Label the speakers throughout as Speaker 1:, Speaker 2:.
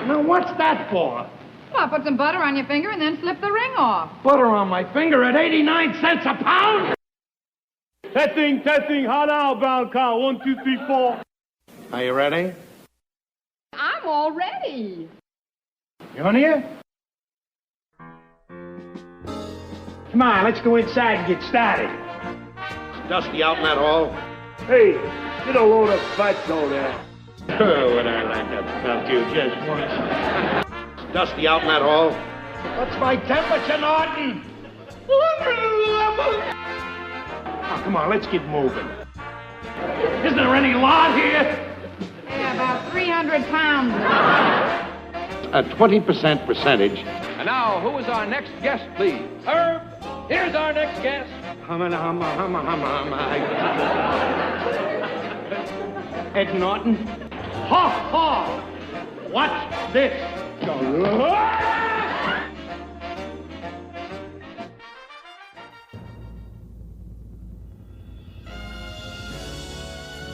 Speaker 1: Now, what's that for?
Speaker 2: Well, put some butter on your finger and then slip the ring off.
Speaker 1: Butter on my finger at 89 cents a pound?
Speaker 3: Testing, hot out, brown cow. 1, 2, 3, 4.
Speaker 1: Are you ready?
Speaker 2: I'm all ready.
Speaker 1: You on here? Come on, let's go inside and get started. Dusty out in that hall?
Speaker 3: Hey, get a load of fatso there.
Speaker 1: Oh, would I like to fuck you just once. Dusty out in that hall? What's my temperature, Norton? 111. Oh, come on, let's get moving. Isn't there any lard here?
Speaker 2: Yeah, about 300 pounds.
Speaker 1: A 20% percentage.
Speaker 4: And now, who is our next guest, please? Herb, here's our next guest.
Speaker 1: Ed Norton. Ha ha! Watch this.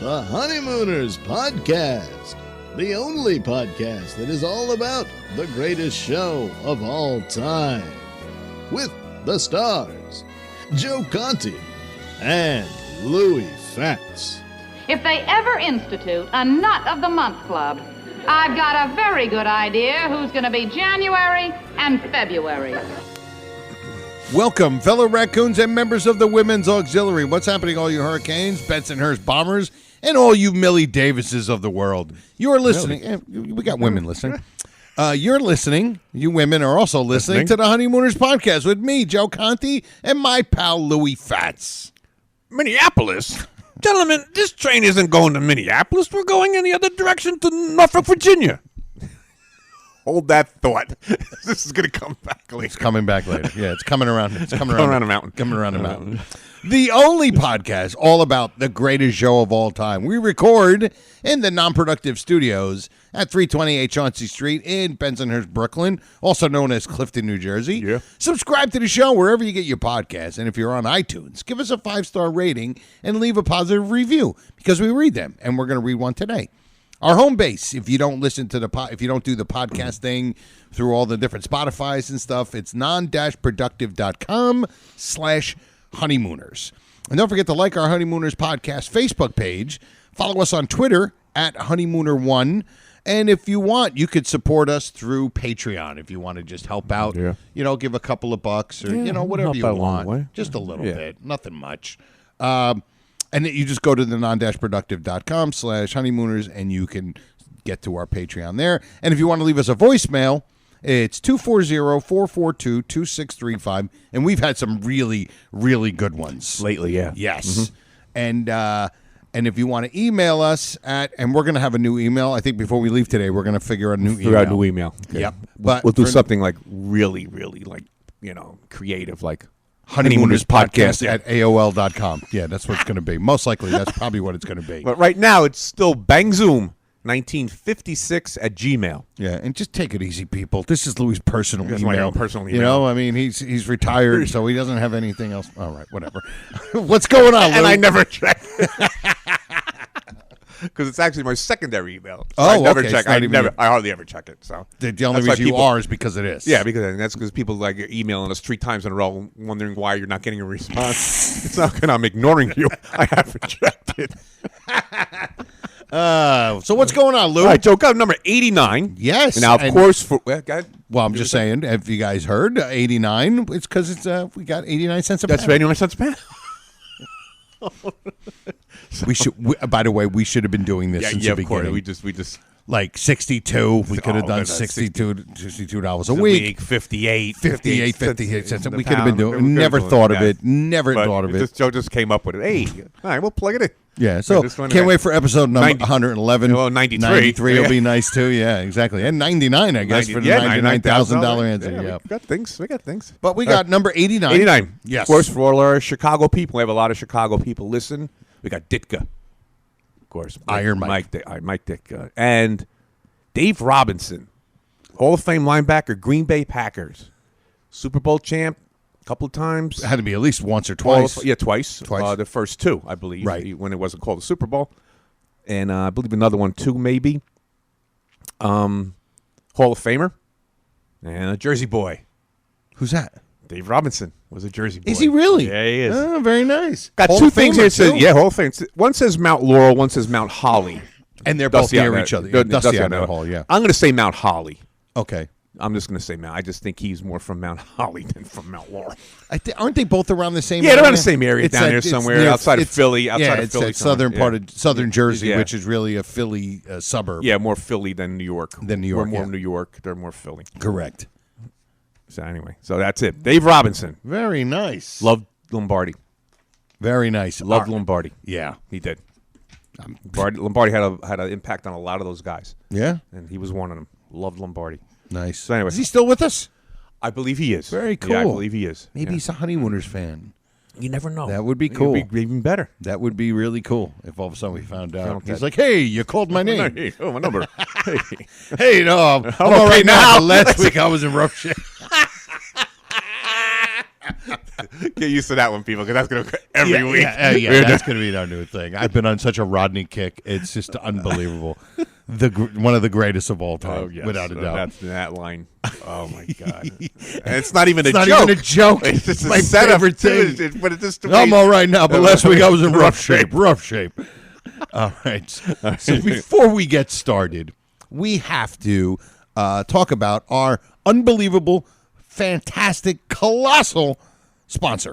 Speaker 5: The Honeymooners Podcast, the only podcast that is all about the greatest show of all time. With the stars, Joe Conti and Louis Fatts.
Speaker 2: If they ever institute a Nut of the Month Club, I've got a very good idea who's going to be January and February.
Speaker 6: Welcome, fellow raccoons and members of the Women's Auxiliary. What's happening, all you Hurricanes, Bensonhurst Bombers, and all you Millie Davises of the world? You are listening. Really? We got women listening. You're listening. You women are also listening to the Honeymooners Podcast with me, Joe Conti, and my pal Louis Fatts.
Speaker 7: Minneapolis? Gentlemen, this train isn't going to Minneapolis. We're going in the other direction to Norfolk, Virginia. Hold that thought. This is going to come back later.
Speaker 6: It's coming back later. Yeah, it's coming around. It's coming
Speaker 7: around the mountain.
Speaker 6: Coming around the mountain. The only podcast all about the greatest show of all time. We record in the Non-Productive Studios at 328 Chauncey Street in Bensonhurst, Brooklyn, also known as Clifton, New Jersey.
Speaker 7: Yeah.
Speaker 6: Subscribe to the show wherever you get your podcasts. And if you're on iTunes, give us a 5-star rating and leave a positive review because we read them, and we're going to read one today. Our home base, if you don't listen to if you don't do the podcast thing through all the different Spotifys and stuff, it's non-productive.com/honeymooners. And don't forget to like our Honeymooners Podcast Facebook page. Follow us on Twitter at Honeymooner1. And if you want, you could support us through Patreon if you want to just help out.
Speaker 7: Yeah.
Speaker 6: You know, give a couple of bucks or, whatever you want. Just a little bit. Nothing much. And you just go to the non-productive.com/honeymooners and you can get to our Patreon there. And if you want to leave us a voicemail, it's 240-442-2635. And we've had some really, really good ones
Speaker 7: Lately, yeah.
Speaker 6: Yes. Mm-hmm. And if you want to email us and we're going to have a new email. I think before we leave today, we're going to figure out a new email.
Speaker 7: Okay.
Speaker 6: Yep.
Speaker 7: But we'll do something like really, really creative, like
Speaker 6: Honeymooners Podcast at AOL.com. Yeah, that's what it's going to be. Most likely, that's probably what it's going to be.
Speaker 7: But right now, it's still Bangzoom 1956 at Gmail.
Speaker 6: Yeah, and just take it easy, people. This is Louis' personal
Speaker 7: That's
Speaker 6: email.
Speaker 7: my own personal email.
Speaker 6: You know, I mean, he's retired, so he doesn't have anything else. All right, whatever. What's going on, Lou?
Speaker 7: And I never check. Because it's actually my secondary email. So
Speaker 6: I
Speaker 7: never
Speaker 6: okay.
Speaker 7: check. I hardly ever check it. So
Speaker 6: the only reason you are is because it is.
Speaker 7: Yeah, because people like are emailing us 3 times in a row, wondering why you're not getting a response. It's not because I'm ignoring you. I haven't checked it.
Speaker 6: So what's going on, Lou?
Speaker 7: All right, Joe, got number 89.
Speaker 6: Yes.
Speaker 7: And now, of course, go ahead.
Speaker 6: Well, I'm just saying, have you guys heard 89? It's because we got 89 cents a pound.
Speaker 7: That's 89 cents a pound.
Speaker 6: We should. By the way, we should have been doing this since the beginning.
Speaker 7: We just
Speaker 6: like 62. We could have done $62 a week.
Speaker 7: 58
Speaker 6: cents. We could have been doing. Never thought of it. Never thought of it.
Speaker 7: Joe just came up with it. Hey, all right, we'll plug it in.
Speaker 6: Yeah, so can't wait for episode number 111.
Speaker 7: Well, 93.
Speaker 6: 93 will be nice too. Yeah, exactly. And 99, I guess, for the $99,000 answer.
Speaker 7: Yeah, we got things.
Speaker 6: But we got number 89.
Speaker 7: 89.
Speaker 6: Yes.
Speaker 7: Of course, for all our Chicago people, we have a lot of Chicago people listen. We got Ditka, of course.
Speaker 6: Iron Mike.
Speaker 7: Mike Ditka. And Dave Robinson, Hall of Fame linebacker, Green Bay Packers. Super Bowl champ a couple of times.
Speaker 6: It had to be at least once or twice.
Speaker 7: Twice. The first 2, I believe.
Speaker 6: Right.
Speaker 7: When it wasn't called the Super Bowl. And I believe another one, too, maybe. Hall of Famer, and a Jersey boy.
Speaker 6: Who's that?
Speaker 7: Dave Robinson was a Jersey boy.
Speaker 6: Is he really?
Speaker 7: Yeah, he is.
Speaker 6: Oh, very nice.
Speaker 7: Got
Speaker 6: Hall
Speaker 7: two
Speaker 6: of
Speaker 7: things
Speaker 6: Famer,
Speaker 7: here. It says,
Speaker 6: too.
Speaker 7: yeah, Hall of Fame. One says Mount Laurel, one says Mount Holly.
Speaker 6: And they're both
Speaker 7: Dusty
Speaker 6: near
Speaker 7: Outlet.
Speaker 6: each other. Yeah, Dusty
Speaker 7: Dusty
Speaker 6: Outlet
Speaker 7: Outlet.
Speaker 6: Hall, yeah.
Speaker 7: I'm going to say Mount Holly.
Speaker 6: Okay.
Speaker 7: I'm just going to say Mount. I just think he's more from Mount Holly than from Mount Laurel.
Speaker 6: Aren't they both around the same
Speaker 7: Yeah,
Speaker 6: area?
Speaker 7: they're around the same area
Speaker 6: It's
Speaker 7: down
Speaker 6: at-
Speaker 7: there
Speaker 6: it's
Speaker 7: somewhere
Speaker 6: near-
Speaker 7: outside of
Speaker 6: it's-
Speaker 7: Philly.
Speaker 6: Yeah,
Speaker 7: Outside of
Speaker 6: it's
Speaker 7: Philly.
Speaker 6: that southern part of southern Jersey,
Speaker 7: Yeah.
Speaker 6: which is really a Philly suburb.
Speaker 7: Yeah, more Philly than New York.
Speaker 6: Than New
Speaker 7: We're
Speaker 6: York,
Speaker 7: more
Speaker 6: yeah.
Speaker 7: New York. They're more Philly.
Speaker 6: Correct.
Speaker 7: So anyway, so that's it. Dave Robinson.
Speaker 6: Very nice.
Speaker 7: Loved Lombardi.
Speaker 6: Very nice.
Speaker 7: Loved Lombardi.
Speaker 6: Yeah.
Speaker 7: He did. Lombardi had an impact on a lot of those guys,
Speaker 6: Yeah.
Speaker 7: and he was one of them. Loved Lombardi.
Speaker 6: Nice.
Speaker 7: So anyway.
Speaker 6: Is he still with us?
Speaker 7: I believe he is.
Speaker 6: Very cool.
Speaker 7: Yeah, I believe he is.
Speaker 6: Maybe
Speaker 7: Yeah.
Speaker 6: he's a Honeymooners fan.
Speaker 7: You never know.
Speaker 6: That would be
Speaker 7: It
Speaker 6: cool.
Speaker 7: be even better.
Speaker 6: That would be really cool if all of a sudden we found out.
Speaker 7: Found
Speaker 6: He's
Speaker 7: that.
Speaker 6: like, hey, you called my name.
Speaker 7: Hey, oh, my number. Hey.
Speaker 6: Hey, no, I'm
Speaker 7: I'm
Speaker 6: all
Speaker 7: okay
Speaker 6: right now.
Speaker 7: now.
Speaker 6: But last week I was in rough shape.
Speaker 7: Get used to that one, people, because that's going to every week.
Speaker 6: Yeah, that's going to be our new thing. I've been on such a Rodney kick. It's just unbelievable. One of the greatest of all time,
Speaker 7: Oh, yes.
Speaker 6: without a doubt.
Speaker 7: That's that line. Oh, my God. And it's not even
Speaker 6: It's
Speaker 7: a
Speaker 6: not
Speaker 7: joke.
Speaker 6: even a joke.
Speaker 7: It's just
Speaker 6: My
Speaker 7: a setup.
Speaker 6: favorite
Speaker 7: too.
Speaker 6: thing.
Speaker 7: But it's just the
Speaker 6: I'm
Speaker 7: way-
Speaker 6: all right now, but last week I was in rough shape. Rough shape. All right. So before we get started, we have to talk about our unbelievable, fantastic, colossal sponsor.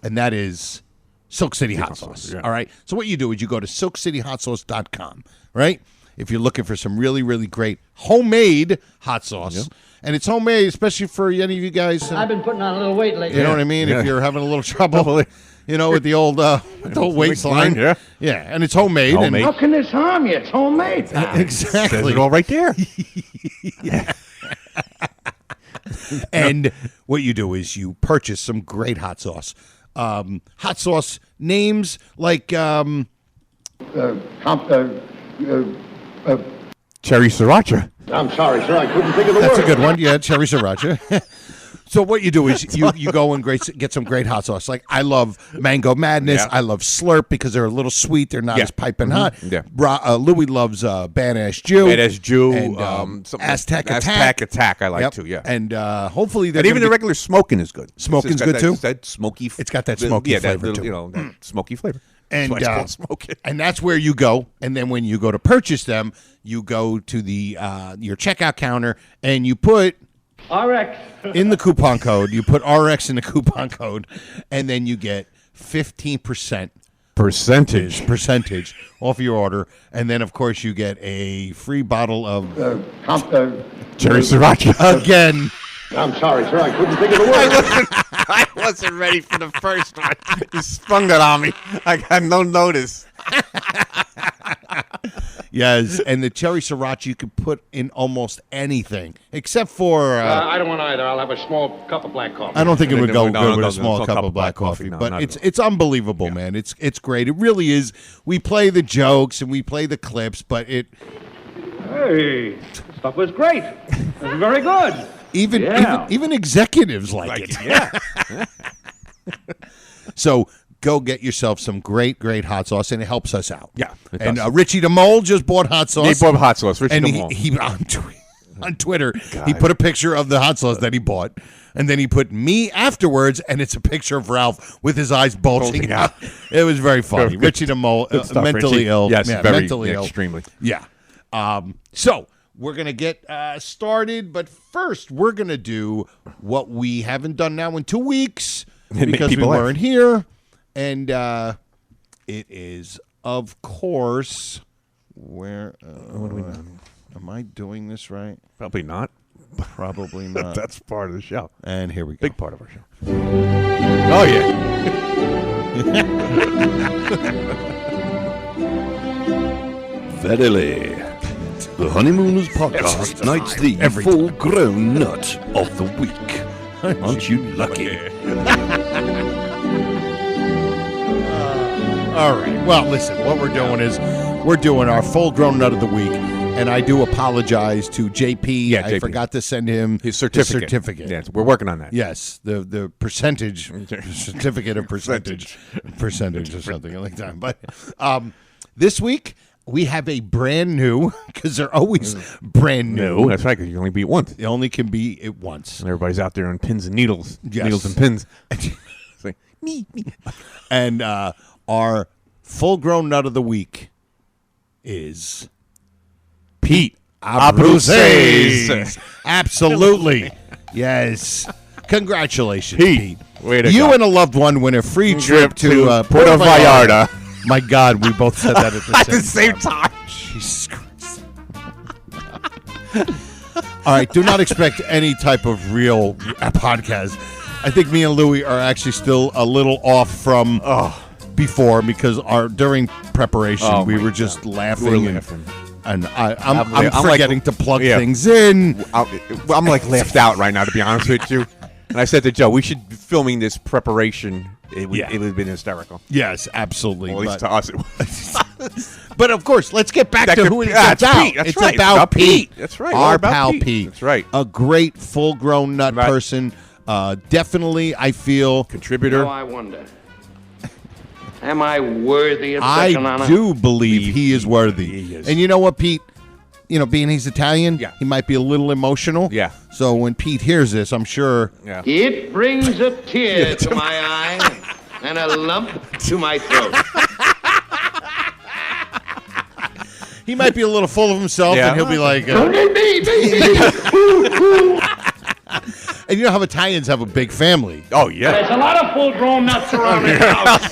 Speaker 6: And that is Silk City Hot Sauce.
Speaker 7: Yeah.
Speaker 6: All right. So what you do is you go to silkcityhotsauce.com, right? If you're looking for some really, really great homemade hot sauce, and it's homemade, especially for any of you guys.
Speaker 8: I've been putting on a little weight lately.
Speaker 6: You know what I mean?
Speaker 7: Yeah.
Speaker 6: If you're having a little trouble, you know, with the old waistline.
Speaker 7: Yeah.
Speaker 6: Yeah, and it's homemade.
Speaker 7: Homemade.
Speaker 1: How can this harm you? It's homemade.
Speaker 6: And, exactly.
Speaker 7: Says it all right there.
Speaker 6: And what you do is you purchase some great hot sauce. Hot sauce names like
Speaker 7: Cherry Sriracha.
Speaker 1: I'm sorry, sir. I couldn't think of the
Speaker 6: that's
Speaker 1: word.
Speaker 6: a good one. Yeah, cherry sriracha. So what you do is you go and get some great hot sauce. Like I love Mango Madness.
Speaker 7: Yeah.
Speaker 6: I love Slurp because they're a little sweet. They're not
Speaker 7: Yeah.
Speaker 6: as piping hot.
Speaker 7: Yeah.
Speaker 6: Louis loves Badass Jew.
Speaker 7: Badass Jew.
Speaker 6: And
Speaker 7: something-
Speaker 6: Aztec Attack.
Speaker 7: Aztec Attack I like
Speaker 6: Yep.
Speaker 7: too, yeah.
Speaker 6: And hopefully they're
Speaker 7: And even
Speaker 6: gonna
Speaker 7: the regular smoking is good.
Speaker 6: Smoking's
Speaker 7: It's got
Speaker 6: good,
Speaker 7: that-
Speaker 6: too?
Speaker 7: It's that smoky.
Speaker 6: It's got that smoky
Speaker 7: yeah,
Speaker 6: flavor,
Speaker 7: that
Speaker 6: too.
Speaker 7: You know, that smoky flavor.
Speaker 6: And,
Speaker 7: That's why it's called smoking.
Speaker 6: and that's where you go. And then when you go to purchase them, you go to the your checkout counter and you put
Speaker 8: RX.
Speaker 6: in the coupon code. You put RX in the coupon code, and then you get 15% percentage off your order. And then of course you get a free bottle of
Speaker 7: Cherry Sriracha.
Speaker 6: again.
Speaker 1: I'm sorry, sir. I couldn't think of the word.
Speaker 7: I wasn't ready for the first one. You sprung that on me. I got no notice.
Speaker 6: Yes, and the cherry sriracha you can put in almost anything except for.
Speaker 1: I don't want either. I'll have a small cup of black coffee.
Speaker 6: I don't think it would go
Speaker 7: No,
Speaker 6: good
Speaker 7: no,
Speaker 6: with
Speaker 7: no,
Speaker 6: a small
Speaker 7: no,
Speaker 6: cup of black coffee,
Speaker 7: no,
Speaker 6: but
Speaker 7: not at
Speaker 6: it's unbelievable, man. It's great. It really is. We play the jokes and we play the clips, but it
Speaker 3: Hey, stuff was great. It was very good.
Speaker 6: even executives like it.
Speaker 7: Yeah.
Speaker 6: So go get yourself some great hot sauce, and it helps us out.
Speaker 7: Yeah, it
Speaker 6: and
Speaker 7: does.
Speaker 6: Richie the Mole just bought hot sauce.
Speaker 7: He bought hot sauce. Richie
Speaker 6: and
Speaker 7: the Mole.
Speaker 6: he on Twitter, he put a picture of the hot sauce that he bought, and then he put me afterwards, and it's a picture of Ralph with his eyes bulging out. It was very funny. Richie the Mole,
Speaker 7: Good stuff,
Speaker 6: mentally
Speaker 7: Richie.
Speaker 6: ill.
Speaker 7: Yes,
Speaker 6: yeah,
Speaker 7: very,
Speaker 6: mentally ill.
Speaker 7: extremely.
Speaker 6: Yeah. So we're gonna get started, but first we're gonna do what we haven't done now in 2 weeks
Speaker 7: Make
Speaker 6: because we
Speaker 7: people laugh.
Speaker 6: weren't here, and it is, of course, where. What do we know? Am I doing this right?
Speaker 7: Probably not.
Speaker 6: Probably not.
Speaker 7: That's part of the show.
Speaker 6: And here we go.
Speaker 7: Big part of our show. Oh, yeah.
Speaker 9: Verily, the Honeymooners podcast knights the full-grown nut of the week. Aren't you lucky?
Speaker 6: All right. Well, listen, what we're doing is we're doing our full-grown nut of the week, and I do apologize to JP.
Speaker 7: Yeah,
Speaker 6: I
Speaker 7: JP.
Speaker 6: forgot to send him
Speaker 7: His certificate.
Speaker 6: The
Speaker 7: Yes, we're working on that.
Speaker 6: Yes, the percentage certificate of percentage or something like that. But this week we have a brand new, because they're always brand new.
Speaker 7: No, that's right, because you only beat once.
Speaker 6: It only can be it once.
Speaker 7: And everybody's out there on pins and needles.
Speaker 6: Yes.
Speaker 7: Needles and pins. It's like, me.
Speaker 6: And our full-grown nut of the week is Pete Abruzzes. Absolutely. Yes. Congratulations, Pete.
Speaker 7: Way to
Speaker 6: you
Speaker 7: go.
Speaker 6: and a loved one win a free trip to
Speaker 7: Puerto Vallarta.
Speaker 6: My God, we both said that
Speaker 7: At the same time.
Speaker 6: Jesus Christ. All right, do not expect any type of real podcast. I think me and Louie are actually still a little off from before because during preparation we were just laughing. And I'm forgetting to plug things in.
Speaker 7: I'm like laughed out right now, to be honest with you. And I said to Joe, we should be filming this preparation. It would have been hysterical.
Speaker 6: Yes, absolutely.
Speaker 7: Well, at least to us it was.
Speaker 6: But of course, let's get back to who it's about.
Speaker 7: Pete. That's
Speaker 6: it's
Speaker 7: right.
Speaker 6: about Pete.
Speaker 7: That's right.
Speaker 6: Our
Speaker 7: about
Speaker 6: pal
Speaker 7: Pete.
Speaker 6: Pete.
Speaker 7: That's right.
Speaker 6: A great full-grown nut person. Definitely, I feel.
Speaker 7: Contributor.
Speaker 1: Now I wonder, am I worthy of such an honor?
Speaker 6: I do believe he is worthy.
Speaker 7: He is.
Speaker 6: And you know what, Pete? You know, being he's Italian, he might be a little emotional.
Speaker 7: Yeah.
Speaker 6: So when Pete hears this, I'm sure.
Speaker 7: Yeah.
Speaker 1: It brings a tear to my eye and a lump to my throat.
Speaker 6: He might be a little full of himself, and he'll be like. And you know how Italians have a big family.
Speaker 7: Oh, yeah.
Speaker 3: There's a lot of full-grown nuts around this house.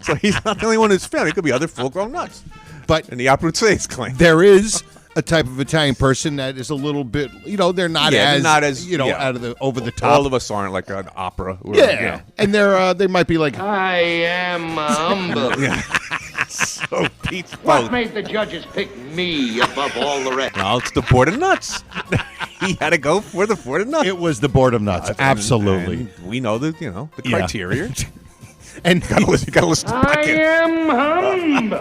Speaker 7: So he's not the only one in his family. It could be other full-grown nuts.
Speaker 6: But
Speaker 7: in the Abruzzes claim.
Speaker 6: There is a type of Italian person that is a little bit, they're not as
Speaker 7: out
Speaker 6: of the over the top.
Speaker 7: All of us aren't like an opera.
Speaker 6: And they might be like,
Speaker 1: I am humble.
Speaker 7: So Pete's
Speaker 1: What made the judges pick me above all the rest?
Speaker 7: No, it's the board of nuts. He had to go for the board of nuts.
Speaker 6: It was the board of nuts. Absolutely.
Speaker 7: And we know the criteria.
Speaker 6: And
Speaker 7: you gotta listen to the
Speaker 1: I am humble.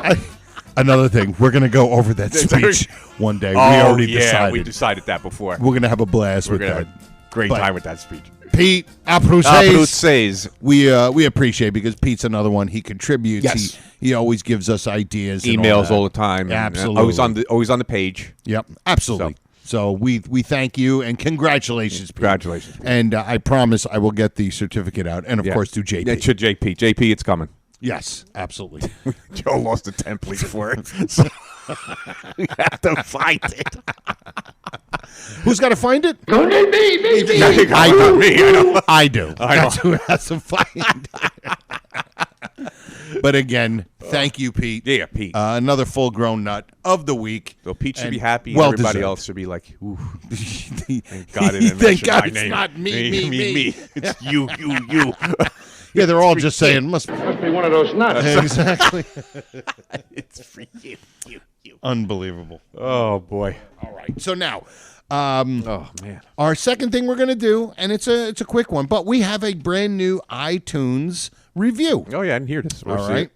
Speaker 6: Another thing, we're gonna go over that speech one day. We already decided.
Speaker 7: We decided that before.
Speaker 6: We're gonna have a blast with that.
Speaker 7: Have a great time with that speech.
Speaker 6: Pete Abruzzes.
Speaker 7: Abruzzes.
Speaker 6: We appreciate it because Pete's another one. He contributes.
Speaker 7: Yes.
Speaker 6: He always gives us ideas.
Speaker 7: Emails all the time.
Speaker 6: Absolutely.
Speaker 7: Always on the page.
Speaker 6: Yep. Absolutely. So we thank you and congratulations, Pete.
Speaker 7: Congratulations.
Speaker 6: And I promise I will get the certificate out. And, of course, to JP.
Speaker 7: Yeah, to JP. JP, it's coming.
Speaker 6: Yes, absolutely.
Speaker 7: Joe lost a template for it. So we have to find it.
Speaker 6: Who's got to find it?
Speaker 1: Don't it be,
Speaker 6: I do. That's who has to find it. But again, thank you, Pete.
Speaker 7: Yeah, Pete.
Speaker 6: Another full-grown nut of the week.
Speaker 7: So Pete should
Speaker 6: And
Speaker 7: be happy.
Speaker 6: well
Speaker 7: Everybody
Speaker 6: deserved.
Speaker 7: else should be like, ooh. Thank God it didn't
Speaker 6: Thank
Speaker 7: mention
Speaker 6: God
Speaker 7: my
Speaker 6: it's
Speaker 7: name.
Speaker 6: not me.
Speaker 7: It's you.
Speaker 6: Yeah, they're all just saying, must
Speaker 1: Must be one of those nuts.
Speaker 6: Exactly.
Speaker 7: It's for you.
Speaker 6: Unbelievable.
Speaker 7: Oh, boy.
Speaker 6: All right. So now,
Speaker 7: oh, man.
Speaker 6: our second thing we're going to do, and it's a quick one, but we have a brand new iTunes review.
Speaker 7: Oh, yeah, I didn't hear this.
Speaker 6: All right.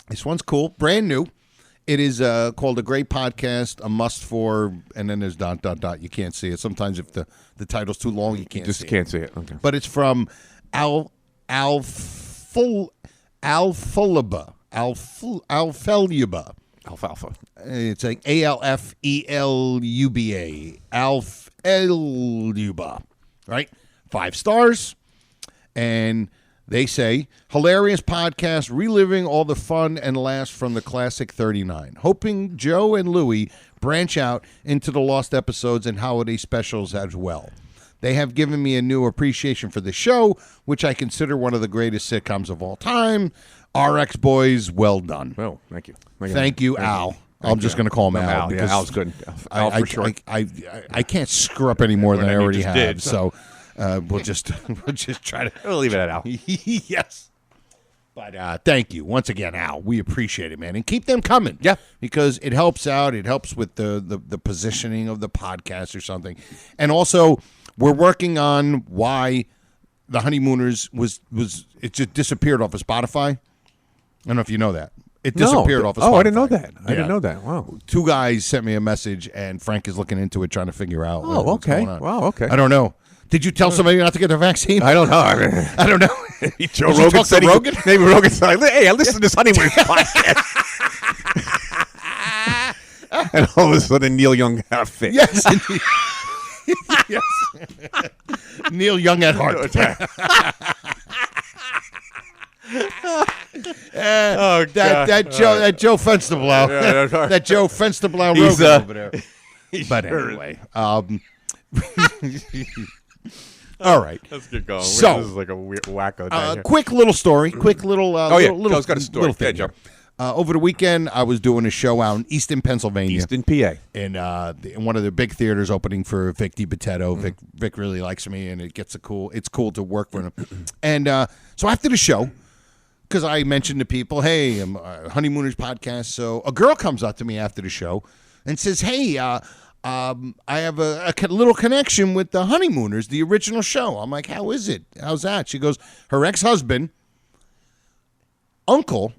Speaker 6: This one's cool. Brand new. It is called A Great Podcast, a must for, and then there's ... You can't see it. Sometimes if the title's too long, you can't see it.
Speaker 7: Just can't see it. Okay.
Speaker 6: But it's from Alfaluba.
Speaker 7: Alfalfa.
Speaker 6: It's like ALFELUBA. Alfaluba. Right? 5 stars. And they say, hilarious podcast, reliving all the fun and laughs from the classic 39. Hoping Joe and Louie branch out into the lost episodes and holiday specials as well. They have given me a new appreciation for the show, which I consider one of the greatest sitcoms of all time. RX Boys, well done.
Speaker 7: Well, thank you.
Speaker 6: Thank you, Al. I'm just going to call him Al.
Speaker 7: Yeah, Al's good. Al for sure.
Speaker 6: I can't screw up any more than I already have.
Speaker 7: Did.
Speaker 6: So we'll just try to.
Speaker 7: We'll leave it at Al.
Speaker 6: Yes. But thank you once again, Al. We appreciate it, man, and keep them coming.
Speaker 7: Yeah,
Speaker 6: because it helps out. It helps with the positioning of the podcast or something, and also we're working on why the Honeymooners was it just disappeared off of Spotify. I don't know if you know that. It disappeared off of Spotify.
Speaker 7: Oh, I didn't know that. I didn't know that. Wow.
Speaker 6: 2 guys sent me a message, and Frank is looking into it, trying to figure out what's
Speaker 7: okay.
Speaker 6: going on.
Speaker 7: Wow, okay.
Speaker 6: I don't know. Did you tell somebody not to get the vaccine?
Speaker 7: I don't know.
Speaker 6: I don't know.
Speaker 7: Joe Rogan said Maybe Rogan said, hey, I listened to this Honeymooners podcast. And all of a sudden, Neil Young had a fit.
Speaker 6: Yes. Yes. Neil Young at heart. That Joe Fensterblau. That Joe Fensterblau
Speaker 7: He's,
Speaker 6: Rogan over there. But anyway, all right.
Speaker 7: Let's get going.
Speaker 6: So,
Speaker 7: this is like a weird wacko day here.
Speaker 6: quick little story. Quick little.
Speaker 7: Joe's got a story.
Speaker 6: Little thing
Speaker 7: Yeah,
Speaker 6: here. Over the weekend, I was doing a show out in Easton, Pennsylvania.
Speaker 7: Easton, PA.
Speaker 6: In one of the big theaters opening for Vic DiBitetto. Vic really likes me, and it's cool to work for him. And so after the show, because I mentioned to people, hey, I'm Honeymooners podcast. So a girl comes up to me after the show and says, hey, I have a little connection with the Honeymooners, the original show. I'm like, how is it? How's that? She goes, her ex-husband, uncle,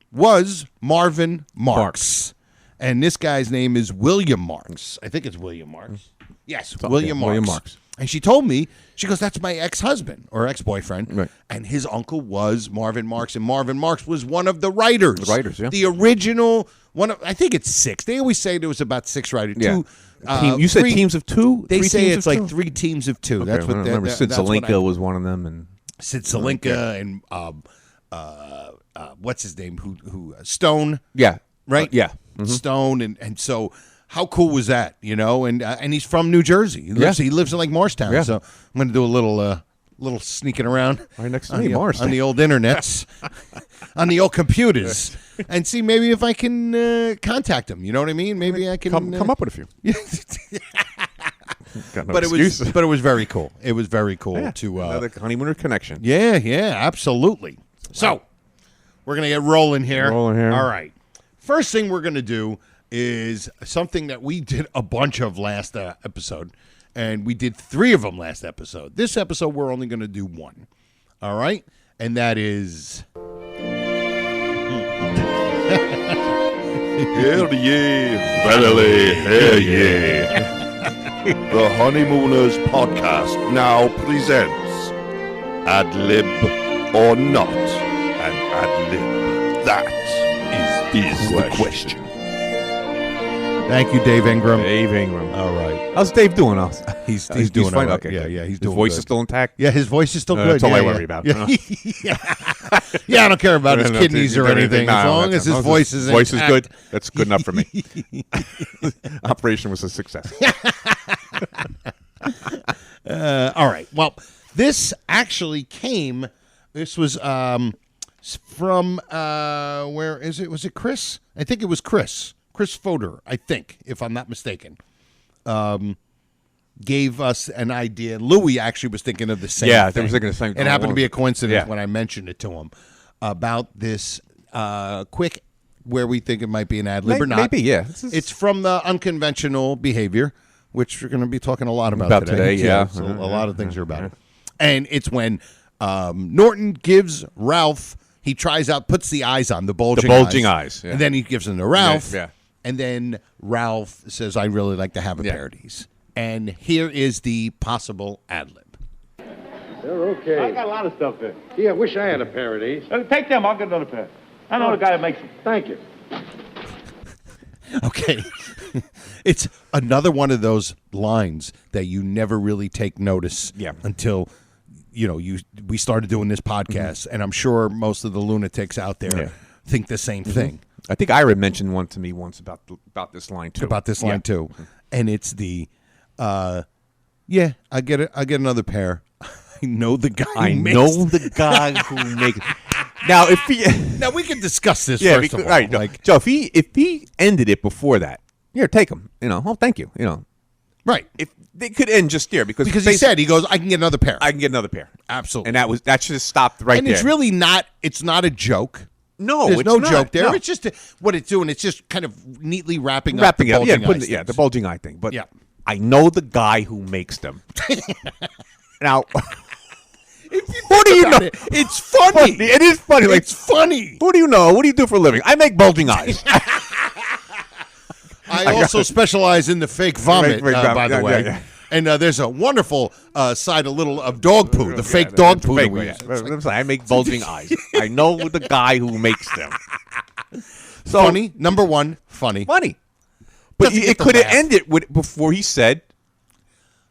Speaker 6: was Marvin Marks. And this guy's name is William Marks. I think it's William Marks. Yes, William Marks. And she told me, she goes, that's my ex-husband or ex-boyfriend. Right. And his uncle was Marvin Marks. And Marvin Marks was one of the writers. The writers, yeah. The original, I think it's 6. They always say there was about 6 writers.
Speaker 7: Yeah. You said teams of 2?
Speaker 6: They say it's like 3 teams of 2.
Speaker 7: Okay,
Speaker 6: That's what
Speaker 7: I remember. Sid Salenka was one of them. And
Speaker 6: Sid Salenka and what's his name? Who Stone?
Speaker 7: Yeah.
Speaker 6: Right?
Speaker 7: Yeah.
Speaker 6: Mm-hmm. Stone. And so how cool was that? You know, and he's from New Jersey. He lives in like Morristown. Yeah. So I'm going to do a little sneaking around
Speaker 7: right next to me,
Speaker 6: on the old internets, on the old computers, and see maybe if I can contact him. You know what I mean? Maybe I can
Speaker 7: come up with a few.
Speaker 6: But it was very cool. It was very cool to
Speaker 7: another honeymooner connection.
Speaker 6: Yeah, absolutely. So we're gonna get rolling here. All right. First thing we're gonna do is something that we did a bunch of last episode, and we did 3 of them last episode. This episode we're only gonna do 1. All right, and that is.
Speaker 9: Hell yeah, verily, hell yeah. The Honeymooners podcast now presents Ad Lib or Not an Ad Lib. That is the question.
Speaker 6: Thank you, Dave Ingram.
Speaker 7: Dave Ingram.
Speaker 6: All right.
Speaker 7: How's Dave doing?
Speaker 6: He's doing
Speaker 7: fine.
Speaker 6: Right.
Speaker 7: Okay.
Speaker 6: Yeah. He's
Speaker 7: doing. His voice is still intact.
Speaker 6: Yeah, his voice is still good.
Speaker 7: That's all I worry about.
Speaker 6: Yeah. Yeah, I don't care about his kidneys or anything. As long as his voice is
Speaker 7: intact. Voice is good. That's good enough for me. Operation was a success.
Speaker 6: All right. Well, this actually came. This was from where is it? Was it Chris? I think it was Chris. Chris Fodor, I think, if I'm not mistaken, gave us an idea. Louis actually was thinking of the same thing.
Speaker 7: Yeah, they were thinking the same thing.
Speaker 6: It happened to be a coincidence when I mentioned it to him about this quick, where we think it might be an ad lib or not.
Speaker 7: Maybe, yeah.
Speaker 6: It's from the unconventional behavior, which we're going to be talking a lot about today.
Speaker 7: Yeah.
Speaker 6: So a lot of things are about it. And it's when Norton gives Ralph, he tries out, puts the eyes on, the bulging
Speaker 7: eyes. Yeah.
Speaker 6: And then he gives them to Ralph.
Speaker 7: Yeah.
Speaker 6: And then Ralph says, I'd really like to have a pair of these. And here is the possible ad lib.
Speaker 1: They're okay.
Speaker 3: I got a lot of stuff there.
Speaker 1: Gee, I wish I had a pair of these.
Speaker 3: Take them. I'll get another pair. I know the guy that makes them.
Speaker 1: Thank you.
Speaker 6: Okay. It's another one of those lines that you never really take notice until, we started doing this podcast. And I'm sure most of the lunatics out there think the same thing.
Speaker 7: I think Ira mentioned one to me once about this line too.
Speaker 6: And it's the, I get another pair. I know the guy.
Speaker 7: The guy who makes. Now,
Speaker 6: now we can discuss this first of all.
Speaker 7: Right, like Joe, if he ended it before that, here, take them. Thank you.
Speaker 6: Right.
Speaker 7: If they could end just there because
Speaker 6: he said, he goes, I can get another pair.
Speaker 7: Absolutely. And that should have stopped right there.
Speaker 6: And it's really not. It's not a joke.
Speaker 7: No,
Speaker 6: there's no joke there.
Speaker 7: No.
Speaker 6: It's just what it's doing. It's just kind of neatly wrapping up the bulging eye.
Speaker 7: The bulging eye thing. But I know the guy who makes them. Now,
Speaker 6: what do you know? It's funny.
Speaker 7: It is funny.
Speaker 6: It's funny.
Speaker 7: Who do you know? What do you do for a living? I make bulging eyes.
Speaker 6: I also specialize in the fake vomit, by the way. Yeah. And there's a wonderful side of dog poo, the fake dog poo.
Speaker 7: I make bulging eyes. I know the guy who makes them.
Speaker 6: So, funny, number one, funny.
Speaker 7: But it could have ended before he said,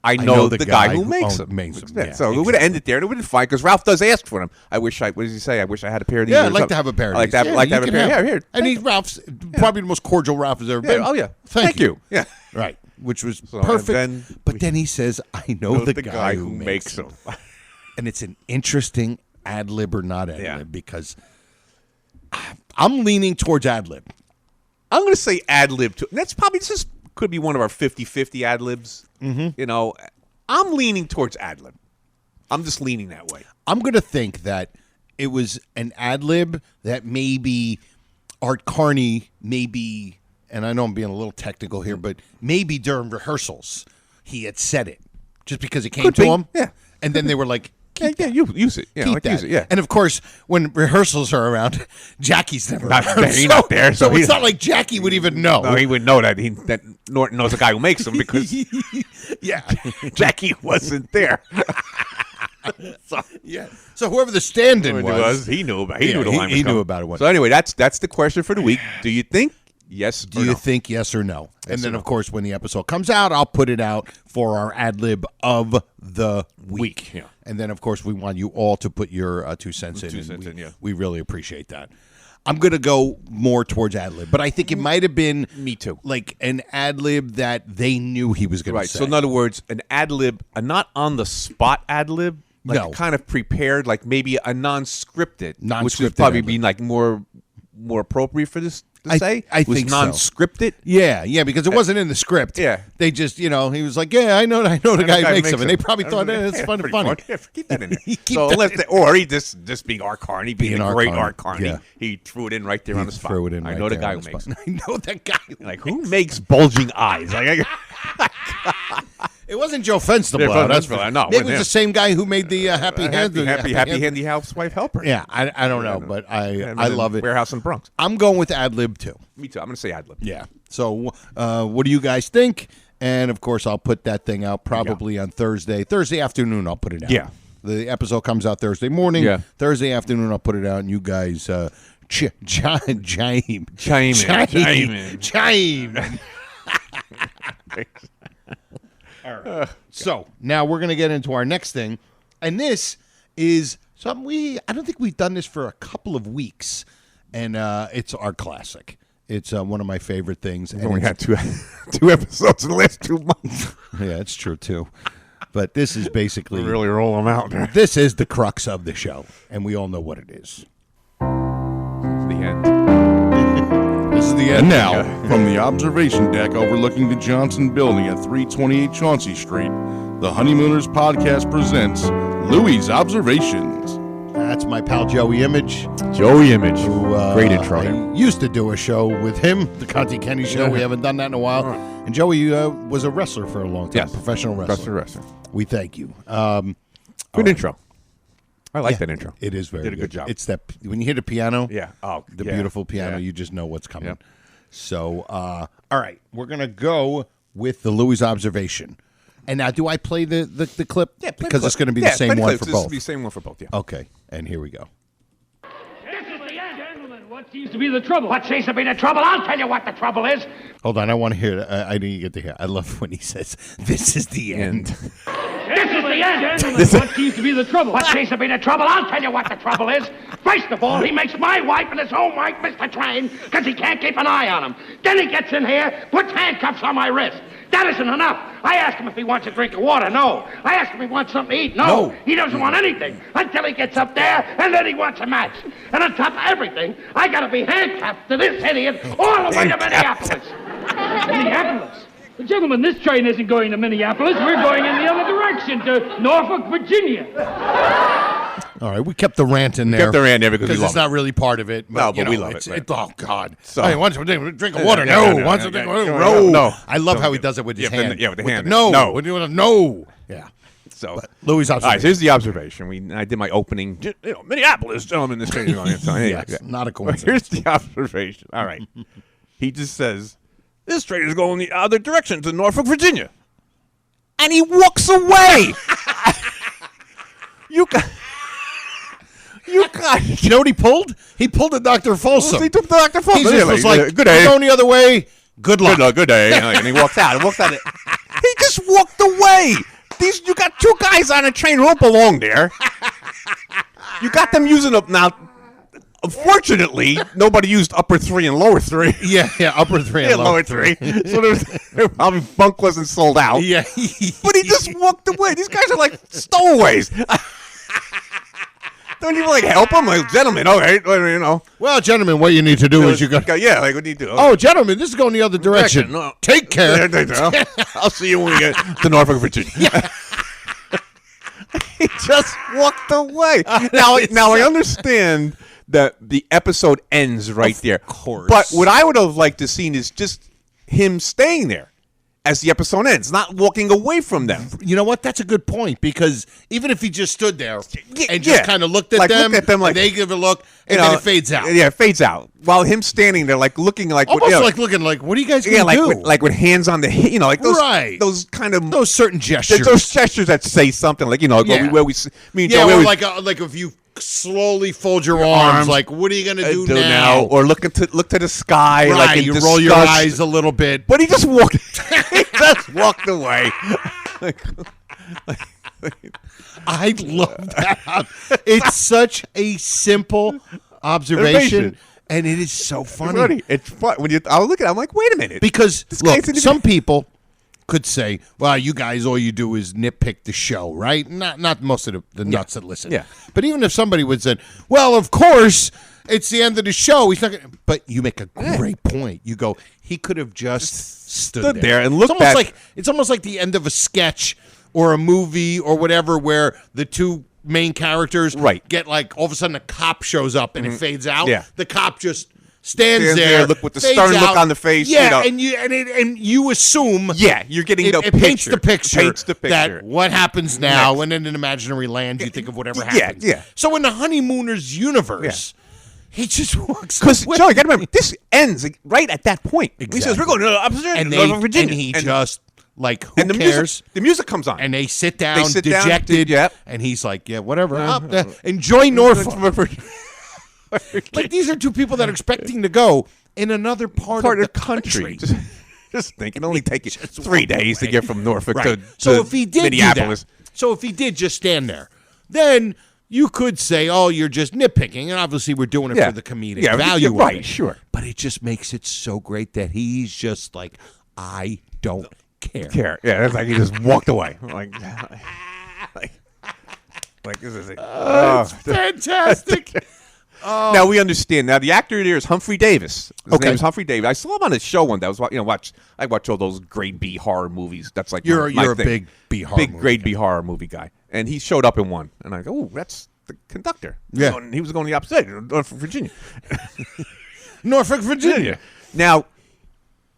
Speaker 7: I know the guy who makes them.
Speaker 6: Yeah,
Speaker 7: so it would have ended there, and it would have been fine, because Ralph does ask for them. What does he say? I wish I had a pair of these.
Speaker 6: Yeah, I'd like to have a pair of these.
Speaker 7: I'd like to have a pair. Yeah, here.
Speaker 6: And Ralph's probably the most cordial Ralph has ever been.
Speaker 7: Oh, yeah.
Speaker 6: Thank you.
Speaker 7: Yeah.
Speaker 6: Right. Which was perfect. But then he says, I know the guy who makes them. And it's an interesting ad lib or not ad lib, because I'm leaning towards ad lib.
Speaker 7: I'm going to say ad lib too. That's probably could be one of our 50-50 ad libs.
Speaker 6: Mm-hmm.
Speaker 7: You know, I'm leaning towards ad lib. I'm just leaning that way.
Speaker 6: I'm going to think that it was an ad lib that maybe Art Carney, maybe, and I know I'm being a little technical here, but maybe during rehearsals he had said it just because it came to him.
Speaker 7: Yeah.
Speaker 6: And then they were like,
Speaker 7: use it.
Speaker 6: Keep that.
Speaker 7: Use it. Yeah.
Speaker 6: And of course, when rehearsals are around, Jackie's never
Speaker 7: not
Speaker 6: around.
Speaker 7: not there.
Speaker 6: So it's not like Jackie would even know.
Speaker 7: No, he would know that Norton knows the guy who makes them, because Jackie wasn't there.
Speaker 6: So whoever the stand-in was,
Speaker 7: he knew about it. He knew the line was
Speaker 6: he
Speaker 7: coming.
Speaker 6: knew about it.
Speaker 7: So anyway, that's the question for the week. Do you think yes or
Speaker 6: Do you
Speaker 7: no?
Speaker 6: think yes or no?
Speaker 7: Yes
Speaker 6: and then,
Speaker 7: or no.
Speaker 6: of course, when the episode comes out, I'll put it out for our ad lib of the week.
Speaker 7: Yeah.
Speaker 6: And then, of course, we want you all to put your 2 cents in.
Speaker 7: 2 cents in, yeah.
Speaker 6: We really appreciate that. I'm going to go more towards ad lib, but I think it might have been
Speaker 7: me too,
Speaker 6: like an ad lib that they knew he was going to say.
Speaker 7: So in other words, an ad lib, a not on the spot ad lib, like kind of prepared, like maybe a non-scripted, which would probably be like more appropriate for this to say.
Speaker 6: I think
Speaker 7: non-scripted.
Speaker 6: So. Yeah, because it wasn't in the script.
Speaker 7: Yeah,
Speaker 6: they just, he was like, yeah, I know the guy who makes them, and they probably thought, it's funny.
Speaker 7: Yeah, keep that in there. So or he just being Art Carney, being a great Art Carney, he threw it in right there on the spot.
Speaker 6: Threw it in.
Speaker 7: I know the guy who makes them.
Speaker 6: I know that guy.
Speaker 7: Like who makes bulging eyes?
Speaker 6: It wasn't Joe Fenstable.
Speaker 7: That's no.
Speaker 6: Maybe it was the same guy who made the Happy
Speaker 7: Handy Housewife Helper.
Speaker 6: Yeah, I don't know, but I love it.
Speaker 7: Warehouse in Bronx.
Speaker 6: I'm going with ad lib too.
Speaker 7: Me too. I'm going to say ad lib.
Speaker 6: Yeah. So, what do you guys think? And of course, I'll put that thing out probably on Thursday afternoon. I'll put it out.
Speaker 7: Yeah.
Speaker 6: The episode comes out Thursday morning.
Speaker 7: Yeah.
Speaker 6: Thursday afternoon, I'll put it out, and you guys chime in. All right. So now we're going to get into our next thing, and this is something I don't think we've done this for a couple of weeks, and it's our classic. It's one of my favorite things.
Speaker 7: We've only had two episodes in the last 2 months.
Speaker 6: Yeah, it's true too. But this is basically
Speaker 7: really roll them out there.
Speaker 6: This is the crux of the show, and we all know what it is.
Speaker 7: It's the end.
Speaker 6: This is the end.
Speaker 9: And now, from the observation deck overlooking the Johnson Building at 328 Chauncey Street, the Honeymooners podcast presents Louie's Observations.
Speaker 6: That's my pal Joey Image.
Speaker 7: Joey Image.
Speaker 6: Who,
Speaker 7: great intro.
Speaker 6: I used to do a show with him, the Conti Kenny Show. We haven't done that in a while. And Joey was a wrestler for a long time, professional wrestler. We thank you.
Speaker 7: Good intro. I like that intro.
Speaker 6: It is very good.
Speaker 7: Did a good job.
Speaker 6: It's that when you hear the piano, the beautiful piano, you just know what's coming.
Speaker 7: Yep.
Speaker 6: So, all right, we're gonna go with the Louis observation. And now, do I play the clip?
Speaker 7: Yeah,
Speaker 6: because it's going to be the same one for both.
Speaker 7: It's going to be the same one for both. Yeah.
Speaker 6: Okay, and here we go.
Speaker 3: This is the end, gentlemen. What seems to be the trouble? What seems to be the trouble? I'll tell you what the trouble is.
Speaker 6: Hold on, I want to hear. I didn't get to hear. I love when he says, "This is the end."
Speaker 3: This is the end, gentlemen. What seems to be the trouble? What seems to be the trouble? I'll tell you what the trouble is. First of all, he makes my wife and his own wife miss the train because he can't keep an eye on them. Then he gets in here, puts handcuffs on my wrist. That isn't enough. I ask him if he wants a drink of water. No. I ask him if he wants something to eat. No. He doesn't want anything until he gets up there, and then he wants a match. And on top of everything, I got to be handcuffed to this idiot all the way to Minneapolis.
Speaker 8: Minneapolis? Well, gentlemen, this train isn't going to Minneapolis. We're going in the other direction, to Norfolk, Virginia.
Speaker 6: All right, we kept the rant in there.
Speaker 7: Kept the rant there because we love
Speaker 6: it's not really part of it.
Speaker 7: But,
Speaker 6: but
Speaker 7: we love it.
Speaker 6: Oh, God.
Speaker 7: So,
Speaker 6: hey, wants a drink of water? No. Wants a drink of water? No. I love how he does it with his hand.
Speaker 7: With the hand.
Speaker 6: No.
Speaker 7: No.
Speaker 6: Yeah.
Speaker 7: So,
Speaker 6: Louis' observation.
Speaker 7: All right, so here's the observation. I did my opening. Minneapolis, gentlemen, this train is going.
Speaker 6: Yes, not a coincidence.
Speaker 7: Here's the observation. All right. He just says, this train is going the other direction to Norfolk, Virginia. And he walks away. You
Speaker 6: know what he pulled? He pulled a Dr. Folsom.
Speaker 7: He took Dr. Folsom.
Speaker 6: He just was like,
Speaker 7: good
Speaker 6: going the other way. Good luck.
Speaker 7: Good day. And he walks out. He just walked away. You got two guys on a train who don't belong there. You got them using up now. Unfortunately, nobody used upper 3 and lower 3.
Speaker 6: Yeah, upper 3 and lower 3.
Speaker 7: So they're probably bunkless and sold out.
Speaker 6: Yeah.
Speaker 7: But he just walked away. These guys are like stowaways. Don't even help him, gentlemen. Okay,
Speaker 6: Well, gentlemen, what you need to do is you got.
Speaker 7: Yeah, what do you do?
Speaker 6: Oh, gentlemen, this is going the other direction.
Speaker 7: No.
Speaker 6: Take care.
Speaker 7: I'll see you when we get to Norfolk, Virginia. He just walked away. Now I understand that the episode ends right there. Of course. But what I would have liked to seen is just him staying there as the episode ends, not walking away from them.
Speaker 6: You know what? That's a good point, because even if he just stood there and just kind of looked at them, and they give a look, and then it fades out.
Speaker 7: Yeah, it fades out. While him standing there, looking like
Speaker 6: almost looking like, what are you guys going to do?
Speaker 7: With hands on the hip, those kind of
Speaker 6: those certain gestures,
Speaker 7: those gestures that say something like where we
Speaker 6: like if you slowly fold your arms, like, what are you going to do now?
Speaker 7: Or look to the sky,
Speaker 6: right, you roll your eyes a little bit.
Speaker 7: But he just walked. He just walked away.
Speaker 6: I love that. It's such a simple observation, and it is so funny.
Speaker 7: It's fun when I look at it. I'm like, wait a minute,
Speaker 6: because look, some people could say, well, you guys, all you do is nitpick the show, right? Not most of the nuts that listen.
Speaker 7: Yeah.
Speaker 6: But even if somebody would say, well, of course, it's the end of the show. He's not gonna, but you make a great point. You go, he could have just stood there
Speaker 7: and looked
Speaker 6: it's almost like the end of a sketch or a movie or whatever, where the two main characters get all of a sudden a cop shows up and it fades out.
Speaker 7: Yeah.
Speaker 6: The cop just stands there,
Speaker 7: look with the stern look on the face.
Speaker 6: Yeah, and you assume.
Speaker 7: Yeah, you're getting
Speaker 6: it paints the picture.
Speaker 7: That
Speaker 6: what happens now, and in an imaginary land, you think of whatever happens.
Speaker 7: Yeah.
Speaker 6: So in the Honeymooners universe, he just walks.
Speaker 7: Because Joe, you got to remember, this ends right at that point.
Speaker 6: Exactly.
Speaker 7: He says, "We're going to Norfolk, Virginia,"
Speaker 6: and he just. Who cares?
Speaker 7: The music comes on.
Speaker 6: And they sit down, dejected, and he's like, yeah, whatever. Enjoy Norfolk. These are two people that are expecting to go in another part of the country.
Speaker 7: Just think, it only take you 3 days to get from Norfolk to
Speaker 6: if he did
Speaker 7: Minneapolis.
Speaker 6: Do that, so if he did just stand there, then you could say, oh, you're just nitpicking, and obviously we're doing it for the comedic value of it.
Speaker 7: Sure.
Speaker 6: But it just makes it so great that he's just like, I don't care.
Speaker 7: Yeah, it's like he just walked away. Like this is it.
Speaker 6: It's fantastic.
Speaker 7: Now we understand. Now the actor there is Humphrey Davis. His name is Humphrey Davis. I saw him on a show one day. I watch all those grade B horror movies. That's like
Speaker 6: you're
Speaker 7: my
Speaker 6: a
Speaker 7: thing.
Speaker 6: big B horror,
Speaker 7: grade B horror movie guy. And he showed up in one, and I go, oh, that's the conductor.
Speaker 6: Yeah,
Speaker 7: he was going the opposite, Norfolk, Virginia.
Speaker 6: Norfolk, Virginia.
Speaker 7: Now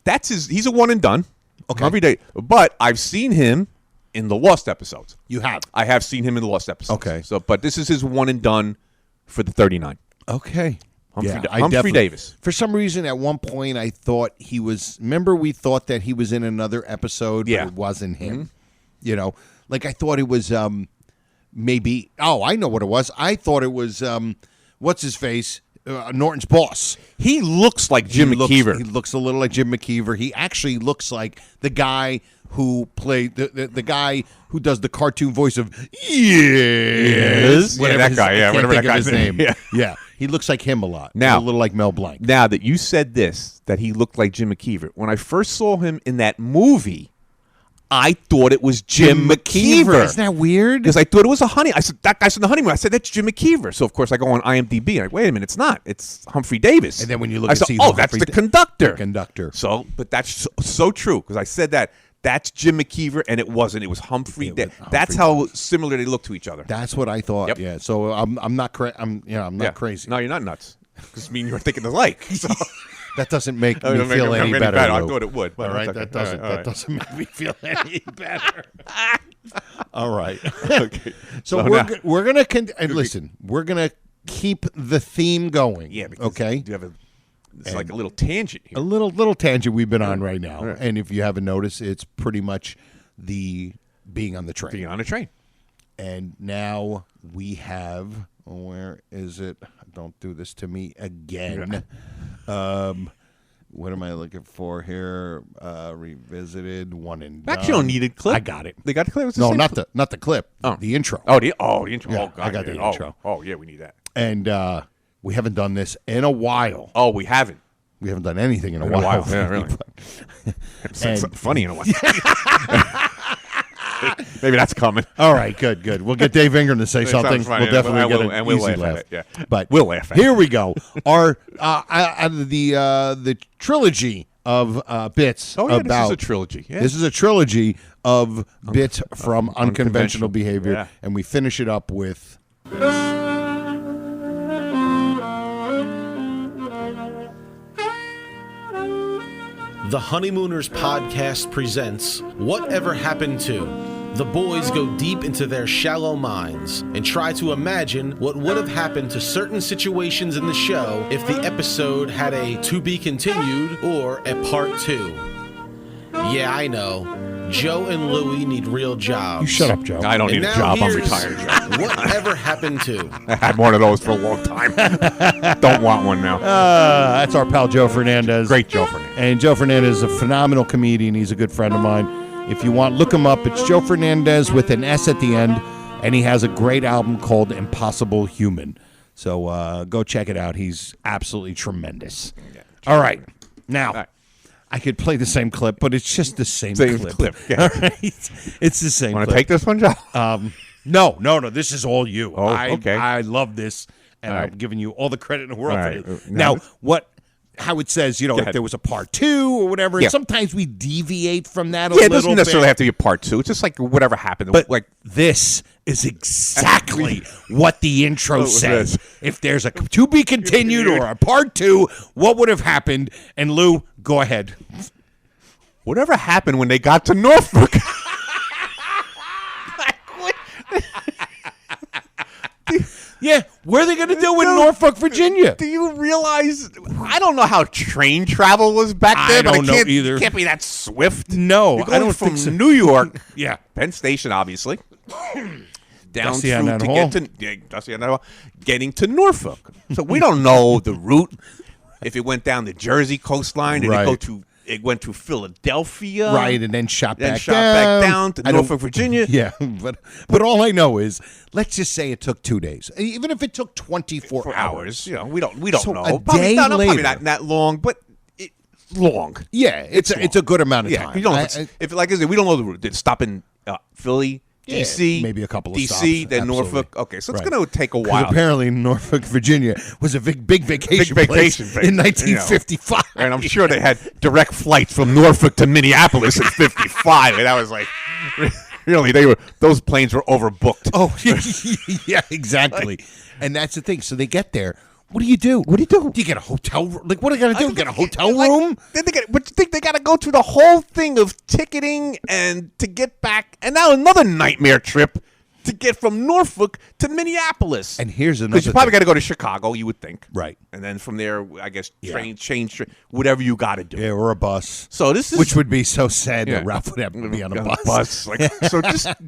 Speaker 7: that's he's a one and done.
Speaker 6: Okay.
Speaker 7: Humphrey Davis, but I've seen him in the Lost episodes.
Speaker 6: You have?
Speaker 7: I have seen him in the Lost episodes.
Speaker 6: Okay.
Speaker 7: So, but this is his one and done for the 39.
Speaker 6: Okay.
Speaker 7: Humphrey Davis.
Speaker 6: For some reason, at one point, I thought he was. Remember, we thought that he was in another episode, but it wasn't him. Mm-hmm. I thought it was maybe. Oh, I know what it was. I thought it was what's his face, Norton's boss.
Speaker 7: He looks like Jim McKeever.
Speaker 6: He looks a little like Jim McKeever. He actually looks like the guy who played the guy who does the cartoon voice of
Speaker 7: yes,
Speaker 6: whatever
Speaker 7: that guy. Yeah, whatever that guy's
Speaker 6: name.
Speaker 7: Yeah.
Speaker 6: He looks like him a lot.
Speaker 7: Now,
Speaker 6: a little like Mel Blanc.
Speaker 7: Now that you said this, that he looked like Jim McKeever, when I first saw him in that movie, I thought it was Jim McKeever.
Speaker 6: Isn't that weird?
Speaker 7: Because I thought it was I said, that guy's from the Honeymoon. I said, that's Jim McKeever. So, of course, I go on IMDb. And I'm like, wait a minute, it's not. It's Humphrey Davis.
Speaker 6: And then when you look
Speaker 7: and
Speaker 6: see
Speaker 7: that's the conductor.
Speaker 6: The conductor.
Speaker 7: So, but that's so true. Because I said that. That's Jim McKeever, and it wasn't. It was Humphrey Davis. That's how similar they look to each other.
Speaker 6: That's what I thought. Yep. Yeah. So I'm not crazy. I'm not crazy.
Speaker 7: No, you're not nuts. Because you were thinking alike. So.
Speaker 6: That doesn't make me feel any better.
Speaker 7: I thought it would.
Speaker 6: All right, that doesn't make me feel any better. All right.
Speaker 7: Okay.
Speaker 6: So we're gonna listen. We're gonna keep the theme going.
Speaker 7: Yeah.
Speaker 6: Okay.
Speaker 7: Do you have it's like a little tangent here.
Speaker 6: A little tangent we've been on right now, and if you haven't noticed, it's pretty much the being on the train.
Speaker 7: Being on a train.
Speaker 6: And now we have. Where is it? Don't do this to me again. What am I looking for here? Revisited, one and done.
Speaker 7: Actually, don't need a clip.
Speaker 6: I got it.
Speaker 7: They got the clip?
Speaker 6: No, not the clip. The intro.
Speaker 7: Oh, the intro.
Speaker 6: Yeah,
Speaker 7: Oh, God.
Speaker 6: I got the intro.
Speaker 7: Oh, yeah, we need that.
Speaker 6: And we haven't done this in a while.
Speaker 7: Oh, we haven't.
Speaker 6: We haven't done anything in a while.
Speaker 7: Yeah, really. It's something funny in a while. Maybe that's coming.
Speaker 6: All right, good. We'll get Dave Ingram to say something. We'll definitely get an easy laugh.
Speaker 7: At it, yeah.
Speaker 6: But
Speaker 7: we'll laugh at it.
Speaker 6: Here we go. Our out of the trilogy of bits.
Speaker 7: Oh, yeah,
Speaker 6: about,
Speaker 7: this is a trilogy. Yeah.
Speaker 6: This is a trilogy of bits from unconventional behavior,
Speaker 7: yeah.
Speaker 6: and we finish it up with.
Speaker 10: The Honeymooners podcast presents Whatever Happened To. The boys go deep into their shallow minds and try to imagine what would have happened to certain situations in the show if the episode had a to be continued or a part 2. Yeah, I know. Joe and Louie need real jobs.
Speaker 6: You shut up, Joe.
Speaker 7: I don't need a job. I'm
Speaker 10: here's
Speaker 7: retired, Joe.
Speaker 10: Whatever happened to.
Speaker 7: I had one of those for a long time. Don't want one now.
Speaker 6: That's our pal Joe Fernandez.
Speaker 7: Great Joe Fernandez.
Speaker 6: And Joe Fernandez is a phenomenal comedian. He's a good friend of mine. If you want, look him up. It's Joe Fernandez with an S at the end, and he has a great album called Impossible Human. So go check it out. He's absolutely tremendous. Yeah, all right. Now, all right. I could play the same clip, but it's just the same clip.
Speaker 7: Yeah.
Speaker 6: All right? It's the same
Speaker 7: clip. Want
Speaker 6: to
Speaker 7: take this one, Joe?
Speaker 6: No. This is all you.
Speaker 7: Oh, okay.
Speaker 6: I love this, and
Speaker 7: right.
Speaker 6: I'm giving you all the credit in the world
Speaker 7: All
Speaker 6: for
Speaker 7: right.
Speaker 6: it. Now, how it says, if there was a part 2 or whatever, and sometimes we deviate from that a little bit.
Speaker 7: Yeah, it doesn't necessarily have to be a part 2. It's just like whatever happened.
Speaker 6: But this is exactly what the intro says. If there's a to be continued or a part 2, what would have happened? And Lou, go ahead.
Speaker 7: Whatever happened when they got to Norfolk?
Speaker 6: Yeah, what are they going to do in Norfolk, Virginia?
Speaker 7: Do you realize? I don't know how train travel was back then.
Speaker 6: I don't know either.
Speaker 7: It can't be that swift.
Speaker 6: No,
Speaker 7: I don't think so. New York,
Speaker 6: yeah,
Speaker 7: Penn Station, obviously, down
Speaker 6: Dusty
Speaker 7: through
Speaker 6: on that
Speaker 7: to
Speaker 6: hall.
Speaker 7: get to Dusty on that hall, getting to Norfolk. So we don't know the route. If it went down the Jersey coastline, did it went to Philadelphia,
Speaker 6: right, and then shot back
Speaker 7: down to Norfolk, Virginia.
Speaker 6: Yeah, but all I know is, let's just say it took 2 days. Even if it took 24 hours,
Speaker 7: we don't
Speaker 6: So
Speaker 7: know.
Speaker 6: a
Speaker 7: Probably
Speaker 6: day
Speaker 7: probably
Speaker 6: later.
Speaker 7: not that long, but long.
Speaker 6: Yeah, it's a good amount of time.
Speaker 7: You don't if like I said, we don't know the route. Did it stop in Philly? DC,
Speaker 6: maybe a couple of
Speaker 7: DC,
Speaker 6: stops.
Speaker 7: then
Speaker 6: Absolutely.
Speaker 7: Norfolk. Okay, so it's
Speaker 6: Right.
Speaker 7: going to take a while.
Speaker 6: Apparently, Norfolk, Virginia was a big vacation
Speaker 7: Big
Speaker 6: place
Speaker 7: vacation
Speaker 6: in 1955.
Speaker 7: And I'm sure they had direct flights from Norfolk to Minneapolis in 55. And that was like, really, those planes were overbooked.
Speaker 6: Oh, yeah, exactly. And that's the thing. So they get there. What do you do? Do you get a hotel room? Like, what are they going to do? Get a hotel room?
Speaker 7: But you think they got to go through the whole thing of ticketing and to get back, and now another nightmare trip to get from Norfolk to Minneapolis.
Speaker 6: And here's another
Speaker 7: because you probably got to go to Chicago, you would think,
Speaker 6: right?
Speaker 7: And then from there, I guess change, whatever you got to do.
Speaker 6: Yeah, or a bus.
Speaker 7: So this is
Speaker 6: which would be so sad that Ralph would have to be on a bus.
Speaker 7: So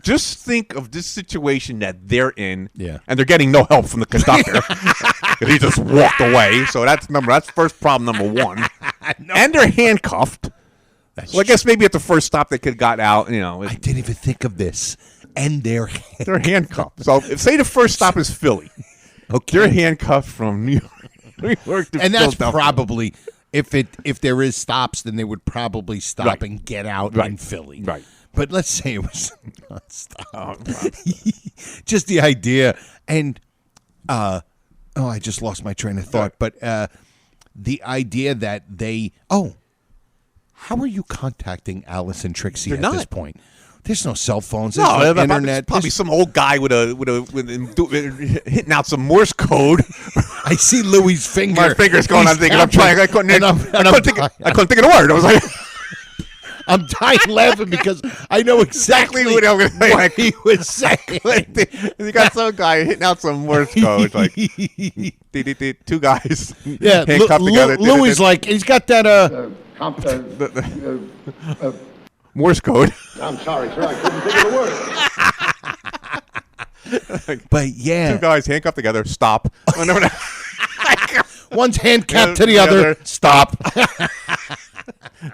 Speaker 7: just think of this situation that they're in,
Speaker 6: and
Speaker 7: they're getting no help from the conductor. He just walked away. So that's first problem number 1. And they're handcuffed. I guess maybe at the first stop they could have got out. I
Speaker 6: didn't even think of this. And they're
Speaker 7: handcuffed. So say the first stop is Philly.
Speaker 6: Okay,
Speaker 7: they're handcuffed from New York to
Speaker 6: and that's
Speaker 7: Philadelphia.
Speaker 6: probably if there is stops, then they would probably stop and get out in Philly.
Speaker 7: Right.
Speaker 6: But let's say it was nonstop. Just the idea, and I just lost my train of thought. But the idea that how are you contacting Alice and Trixie at this point? There's no cell phones. There's no internet.
Speaker 7: Probably some old guy with hitting out some Morse code.
Speaker 6: I see Louie's finger.
Speaker 7: My finger's going on. Thinking I'm trying. I couldn't think of the word. I was like,
Speaker 6: I'm dying laughing because I know exactly what he was saying.
Speaker 7: You got some guy hitting out some Morse code. Like 2 guys.
Speaker 6: Yeah,
Speaker 7: handcuffed together.
Speaker 6: Louie's like he's got that
Speaker 7: Morse code.
Speaker 1: I'm sorry, sir. I couldn't think of the word.
Speaker 6: But yeah,
Speaker 7: 2 guys handcuffed together. Stop.
Speaker 6: One's hand capped to the other. Stop.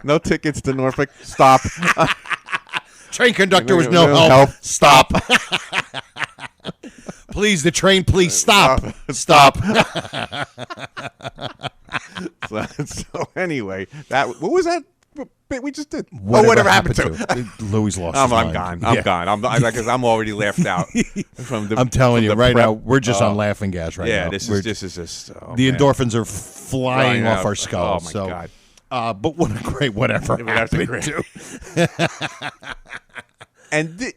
Speaker 7: No tickets to Norfolk. Stop.
Speaker 6: Train conductor was no help. Stop. Please, the train, please stop. Stop.
Speaker 7: So anyway, what was that bit we just did?
Speaker 6: Whatever happened to Louis lost his mind.
Speaker 7: I'm gone. I'm already laughed out.
Speaker 6: I'm telling you right now, we're just on laughing gas right now.
Speaker 7: Yeah, this is just
Speaker 6: the endorphins are flying off our skulls.
Speaker 7: Oh my
Speaker 6: God! But what a great whatever happened to.
Speaker 7: And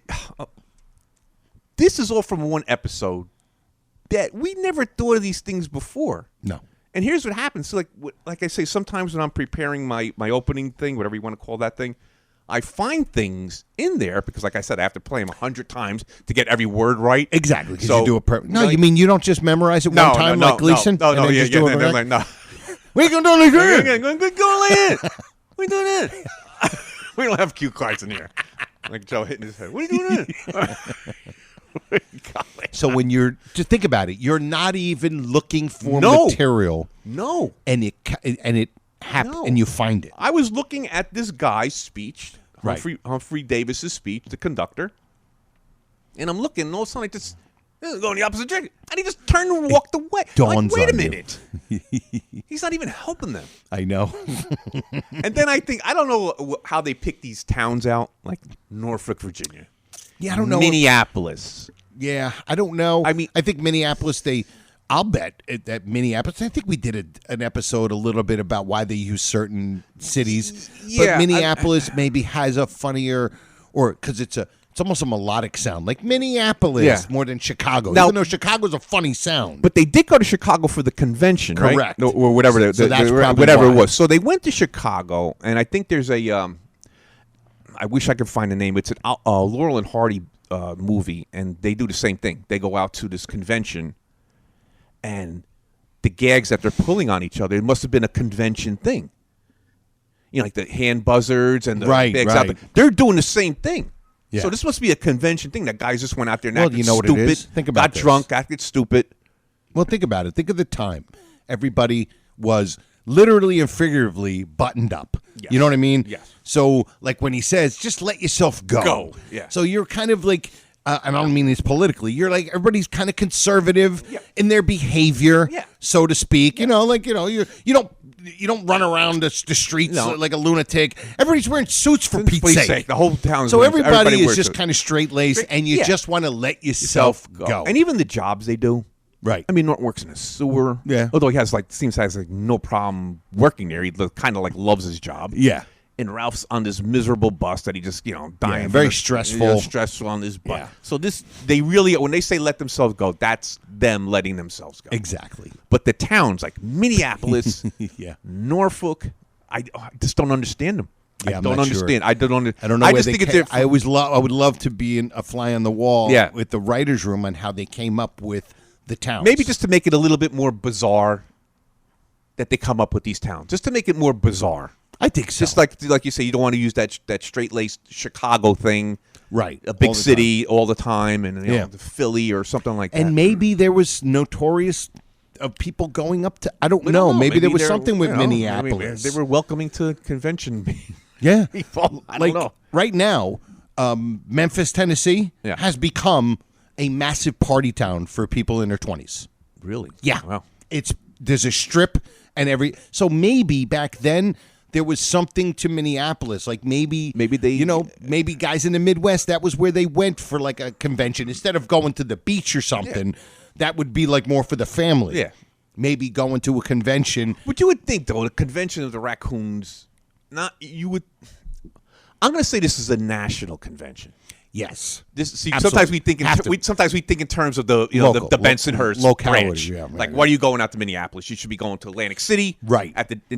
Speaker 7: this is all from one episode that we never thought of these things before.
Speaker 6: No.
Speaker 7: And here's what happens. So like I say, sometimes when I'm preparing my opening thing, whatever you want to call that thing, I find things in there because, like I said, I have to play them 100 times to get every word right.
Speaker 6: Exactly. Because you do a you mean you don't just memorize it one time like Gleason?
Speaker 7: No.
Speaker 6: No.
Speaker 7: What are you going to do like that? What are you doing it? We don't have cue cards in here. Like Joe hitting his head. What are you doing?
Speaker 6: So when you're just think about it, you're not even looking for material.
Speaker 7: No,
Speaker 6: and it happens, and you find it.
Speaker 7: I was looking at this guy's speech,
Speaker 6: right.
Speaker 7: Humphrey Davis's speech, the conductor, and I'm looking, and all of a sudden, this is going the opposite direction, and he just turned and walked away.
Speaker 6: Dawns
Speaker 7: wait a
Speaker 6: on
Speaker 7: minute, he's not even helping them.
Speaker 6: I know.
Speaker 7: And then I don't know how they pick these towns out, like Norfolk, Virginia.
Speaker 6: Yeah, I don't know.
Speaker 7: Minneapolis.
Speaker 6: Yeah, I don't know.
Speaker 7: I mean,
Speaker 6: I think Minneapolis, I'll bet that Minneapolis, I think we did an episode a little bit about why they use certain cities.
Speaker 7: Yeah,
Speaker 6: but Minneapolis maybe has a funnier, or because it's almost a melodic sound, like Minneapolis more than Chicago. Now, even though Chicago's a funny sound.
Speaker 7: But they did go to Chicago for the convention,
Speaker 6: correct.
Speaker 7: Right? Or whatever.
Speaker 6: So that's
Speaker 7: whatever
Speaker 6: why.
Speaker 7: It was. So they went to Chicago, and I think there's a I wish I could find the name. It's a Laurel and Hardy movie, and they do the same thing. They go out to this convention, and the gags that they're pulling on each other, it must have been a convention thing. You know, like the hand buzzards and the gags out there. They're doing the same thing. Yeah. So this must be a convention thing. That guys just went out there and acted stupid.
Speaker 6: What it is? Think about
Speaker 7: got drunk, acted stupid.
Speaker 6: Well, think about it. Think of the time. Everybody was literally and figuratively buttoned up.
Speaker 7: Yes.
Speaker 6: You know what I mean?
Speaker 7: Yes.
Speaker 6: So, like when he says, just let yourself go.
Speaker 7: Go, yeah.
Speaker 6: So you're kind of like, and I don't mean this politically, you're like, everybody's kind of conservative in their behavior, so to speak. Yeah. You don't run around the streets like a lunatic. Everybody's wearing suits for Pete's sake.
Speaker 7: The whole town.
Speaker 6: So everybody is just kind of straight-laced, and you just want to let yourself go.
Speaker 7: And even the jobs they do.
Speaker 6: Right.
Speaker 7: I mean, Norton works in a sewer. Yeah. Although he seems to have no problem working there. He kind of loves his job.
Speaker 6: Yeah.
Speaker 7: And Ralph's on this miserable bus that he just, dying.
Speaker 6: Yeah, very stressful.
Speaker 7: Stressful on this bus. Yeah. So they really, when they say let themselves go, that's them letting themselves go.
Speaker 6: Exactly.
Speaker 7: But the towns like Minneapolis, Norfolk, I just don't understand them.
Speaker 6: Yeah,
Speaker 7: I don't understand.
Speaker 6: Sure.
Speaker 7: I don't know.
Speaker 6: I just think it's. I would love to be a fly on the wall with the writers' room on how they came up with the towns.
Speaker 7: Maybe just to make it a little bit more bizarre that they come up with these towns. Just to make it more bizarre.
Speaker 6: I think so.
Speaker 7: Just like you say, you don't want to use that straight-laced Chicago thing.
Speaker 6: Right.
Speaker 7: A big city all the time and Philly or something like that.
Speaker 6: And maybe there was notorious of people going up to, I don't know. Maybe there was something with Minneapolis.
Speaker 7: They were welcoming to convention.
Speaker 6: Yeah.
Speaker 7: People. I don't know.
Speaker 6: Right now, Memphis, Tennessee has become a massive party town for people in their 20s.
Speaker 7: Really?
Speaker 6: Yeah.
Speaker 7: Wow.
Speaker 6: There's a strip and so maybe back then there was something to Minneapolis, like maybe they, maybe guys in the Midwest, that was where they went for like a convention instead of going to the beach or something. Yeah. That would be like more for the family.
Speaker 7: Yeah,
Speaker 6: maybe going to a convention.
Speaker 7: But you would think though, the convention of the raccoons, I'm going to say this is a national convention.
Speaker 6: Yes.
Speaker 7: Sometimes we think in terms of the the Bensonhurst
Speaker 6: locality.
Speaker 7: branch. Right. Why are you going out to Minneapolis? You should be going to Atlantic City.
Speaker 6: Right.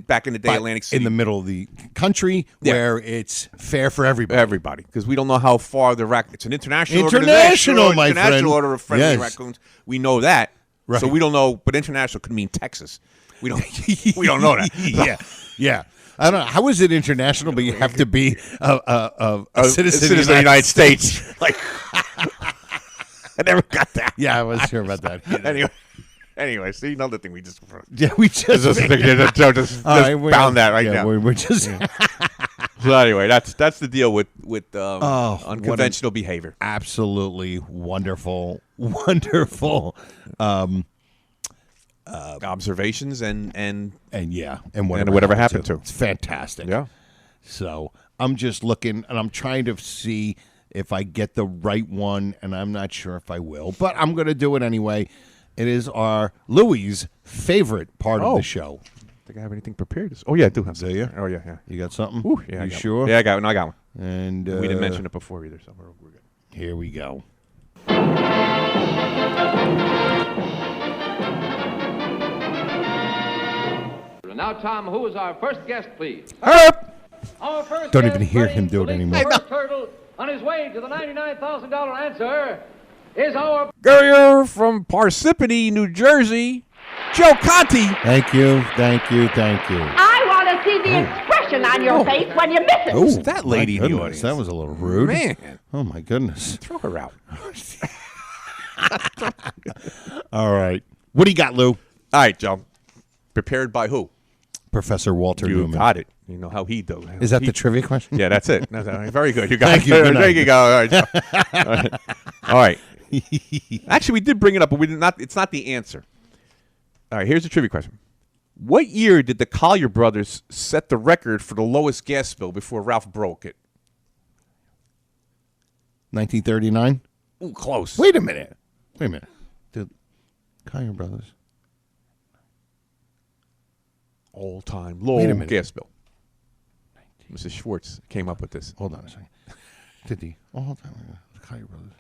Speaker 7: Back in the day, Atlantic City.
Speaker 6: In the middle of the country where it's fair for everybody.
Speaker 7: Everybody. Because we don't know how far it's an international order of friendly raccoons. We know that. Right. So we don't know, but international could mean Texas. We don't know that.
Speaker 6: Yeah. I don't know. How is it international, but you have to be a citizen of
Speaker 7: the United States? Like, I never got that.
Speaker 6: Yeah, I wasn't sure about that.
Speaker 7: Anyway, see, another thing we just...
Speaker 6: Yeah, we just
Speaker 7: found that right now.
Speaker 6: We're just...
Speaker 7: So anyway, that's the deal with unconventional behavior.
Speaker 6: Absolutely wonderful, wonderful
Speaker 7: observations and
Speaker 6: whatever
Speaker 7: happened to.
Speaker 6: It's fantastic.
Speaker 7: Yeah.
Speaker 6: So I'm just looking, and I'm trying to see if I get the right one, and I'm not sure if I will, but I'm going to do it anyway. It is our Louie's favorite part of the show.
Speaker 7: Think I have anything prepared? Oh yeah, I do have.
Speaker 6: Do you?
Speaker 7: Oh yeah.
Speaker 6: You got something?
Speaker 7: Ooh, yeah.
Speaker 6: You sure?
Speaker 7: Yeah, I got one. I got one.
Speaker 6: And
Speaker 7: we didn't mention it before either, so we're good.
Speaker 6: Here we go.
Speaker 4: Now, Tom, who is our first guest, please? Our first
Speaker 6: Don't
Speaker 4: guest,
Speaker 6: even hear
Speaker 4: ready
Speaker 6: him do
Speaker 4: to
Speaker 6: it
Speaker 4: leap the
Speaker 6: anymore.
Speaker 4: first hurdle on his way to the $99,000 answer is our
Speaker 7: Gurrier from Parsippany, New Jersey, Joe Conti.
Speaker 6: Thank you.
Speaker 11: I want to see the expression on your face when you miss it.
Speaker 6: Oh,
Speaker 7: that lady in the audience.
Speaker 6: That was a little rude.
Speaker 7: Man.
Speaker 6: Oh, my goodness.
Speaker 7: Throw her out.
Speaker 6: All right. What do you got, Lou?
Speaker 7: All right, Joe. Prepared by who?
Speaker 6: Professor Walter
Speaker 7: You
Speaker 6: Newman.
Speaker 7: got it. You know how he does.
Speaker 6: Is that the trivia question?
Speaker 7: Yeah, that's it. Very good. You got
Speaker 6: Thank
Speaker 7: it.
Speaker 6: you. Good
Speaker 7: There
Speaker 6: night.
Speaker 7: you go. All right. Joe. All right. Actually, we did bring it up, but we did not. It's not the answer. All right. Here's the trivia question. What year did the Collier brothers set the record for the lowest gas bill before Ralph broke it?
Speaker 6: 1939?
Speaker 7: Ooh, close.
Speaker 6: Wait a minute. Did Collier Brothers?
Speaker 7: All-time
Speaker 6: Wait a
Speaker 7: low
Speaker 6: minute.
Speaker 7: gas bill. Mrs. Schwartz came up with this.
Speaker 6: Hold on a second. Did the all-time Collier Brothers?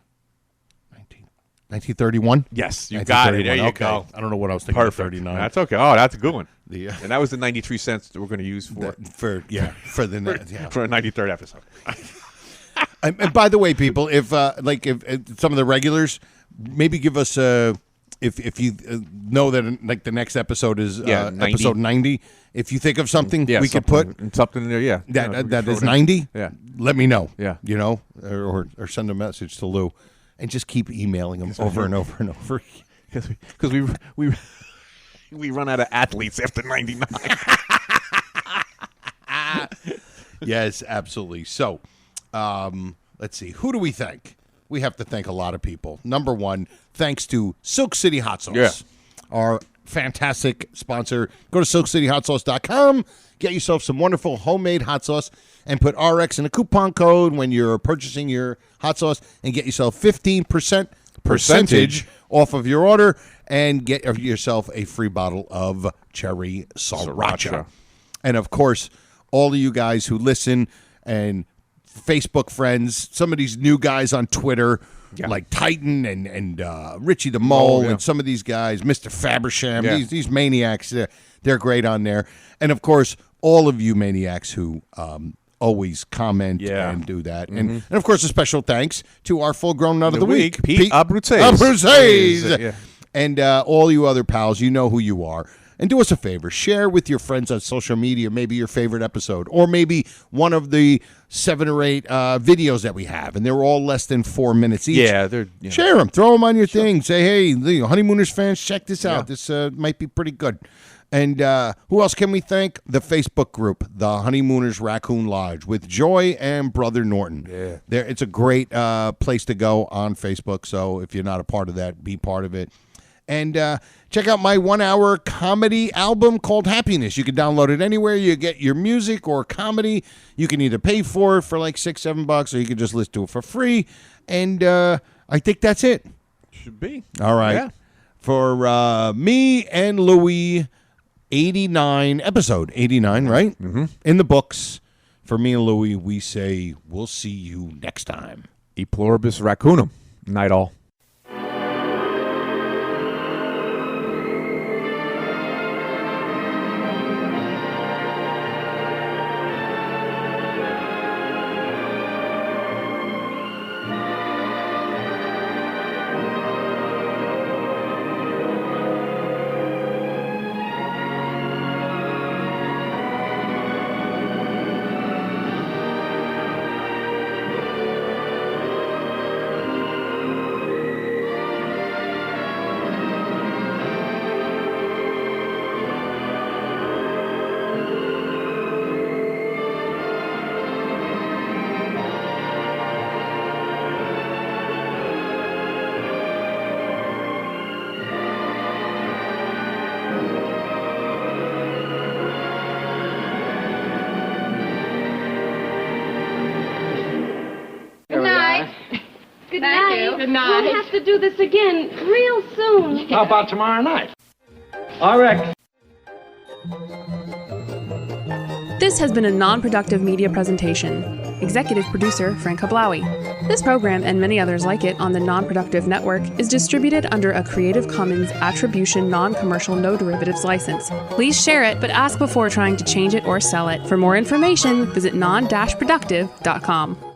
Speaker 6: 1931?
Speaker 7: Yes, you got it. There you
Speaker 6: Okay.
Speaker 7: go.
Speaker 6: I don't know what I was thinking.
Speaker 7: Perfect.
Speaker 6: 39.
Speaker 7: That's okay. Oh, that's a good one.
Speaker 6: And
Speaker 7: that was the 93 cents that we're going to use for
Speaker 6: for a
Speaker 7: 93rd episode.
Speaker 6: And by the way, people, if some of the regulars, maybe give us if you know that like the next episode is
Speaker 7: 90.
Speaker 6: episode 90. If you think of something we could put
Speaker 7: something in there, yeah,
Speaker 6: that is 90.
Speaker 7: Yeah,
Speaker 6: let me know.
Speaker 7: Yeah,
Speaker 6: you know, or send a message to Lou, and just keep emailing them over and over and over.
Speaker 7: Because we run out of athletes after 99.
Speaker 6: Yes, absolutely. So, let's see. Who do we thank? We have to thank a lot of people. Number one, thanks to Silk City Hot Sauce, our fantastic sponsor. Go to SilkCityHotSauce.com, get yourself some wonderful homemade hot sauce, and put RX in a coupon code when you're purchasing your hot sauce, and get yourself 15% percentage off of your order, and get yourself a free bottle of cherry sriracha. And, of course, all of you guys who listen and Facebook friends, some of these new guys on Twitter, like Titan and Richie the Mole, and some of these guys, Mr. Fabersham, these maniacs, they're great on there. And, of course, all of you maniacs who always comment and do that. And, of course, a special thanks to our full-grown nut of the week,
Speaker 7: Pete Abruzzese.
Speaker 6: Abruzzese. And all you other pals, you know who you are. And do us a favor, share with your friends on social media maybe your favorite episode, or maybe one of the 7 or 8 videos that we have, and they're all less than 4 minutes each.
Speaker 7: Yeah,
Speaker 6: share them, throw them on your thing. Say, hey, the Honeymooners fans, check this out. This might be pretty good. And who else can we thank? The Facebook group, the Honeymooners Raccoon Lodge, with Joy and Brother Norton. Yeah, it's a great place to go on Facebook. So if you're not a part of that, be part of it. And check out my 1-hour comedy album called Happiness. You can download it anywhere you get your music or comedy. You can either pay for it for like $6-7, or you can just listen to it for free. And I think that's it.
Speaker 7: Should be.
Speaker 6: All right.
Speaker 7: Yeah.
Speaker 6: For me and Louie, episode 89, right? Mm-hmm. In the books. For me and Louie, we say we'll see you next time.
Speaker 7: E pluribus raccoonum. Night all.
Speaker 11: Good
Speaker 2: Thank
Speaker 11: night.
Speaker 2: you. Good night.
Speaker 11: We'll have to do this again real soon.
Speaker 3: How about tomorrow night? All right.
Speaker 12: This has been a non-productive media presentation. Executive producer Frank Hablawi. This program and many others like it on the Non-Productive Network is distributed under a Creative Commons Attribution Non-Commercial No Derivatives license. Please share it, but ask before trying to change it or sell it. For more information, visit non-productive.com.